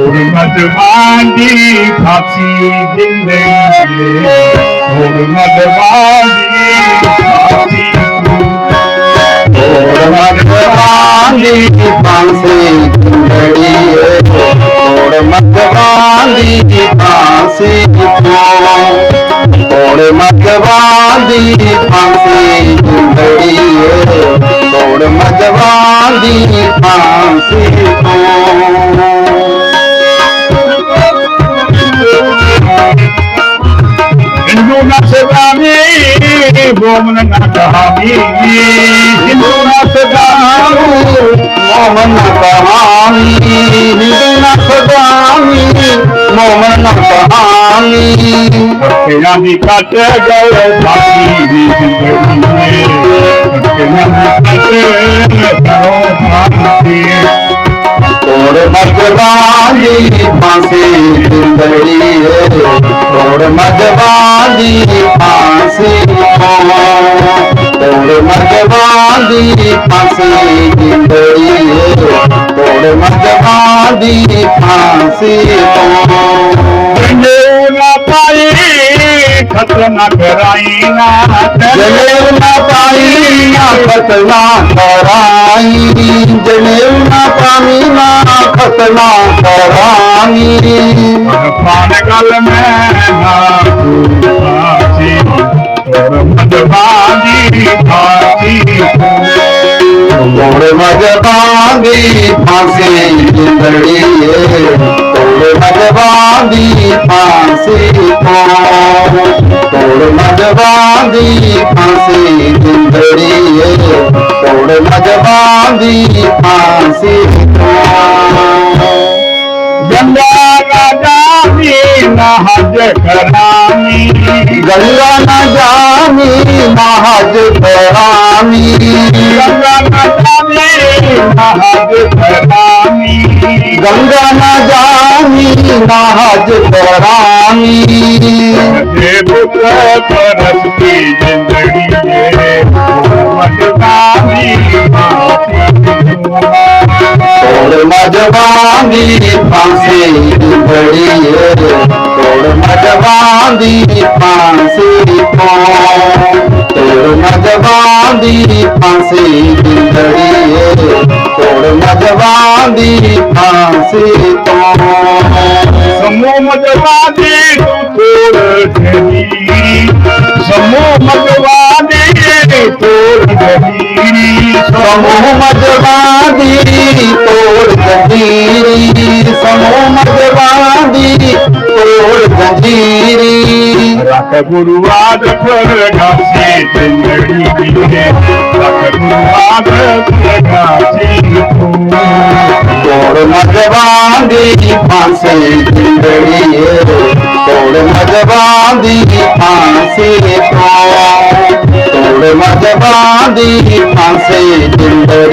तोड़ मदवानी फांसी जिंदगी तोड़ मदवानी फांसी तोड़ मदवानी फांसी जिंदड़ी तोड़ मदवानी फांसी तोड़ मदवानी फांसी जिंदड़ी तोड़ मदवानी फांसी हिंदू नसगामी बोमन नगामी हिंदू नसगामी मोमन कहानी हिंदू नसगामी मोमन कहानी यानी कट गए फांसी जिंदगी में यानी कट गए फांसी तोड़ मदवानी फांसी जिंदड़ी तोड़ मदवानी फांसी तोड़ मदवानी फांसी जिंदड़ी तोड़ मदवानी फांसी ना पाई खत्म न कराई ना जनेऊ न पाई ना खतना कराई जनेऊ न पाई ना खतना कराई पान गल में ना फांसी और मदवानी फांसी तोड़ मदवानी फांसी जिंदड़ी तोड़ मदवानी फांसी तोड़ मदवानी फांसी जिंदड़ी तोड़ मदवानी फांसी गंगा राजानी ना हज करानी गंगा न जानी महज करानी गंगा राजानी ना हज करानी गंगा न जानी महज करानी पुत्र परस की जिंदड़ी मदवानी तोड़ मदवानी फांसी जिंदड़ी तोड़ मदवानी फांसी तोड़ मदवानी फांसी जिंदड़ी तोड़ मदवानी फांसी समूह मदवानी तोड़ जमीरी समूह मदवानी तोड़ जमीरी समूह मदवानी तोड़ जंजीरी समूह मदवानी तोड़ जंजीरी रख गुरुवाद पर घासी जिंदड़ी रख गुरुवाद पर घासी तोड़ मदवानी फांसी जिंदड़ी तोड़ मदवानी फांसी तोड़ मदवानी फांसी जिंदड़ी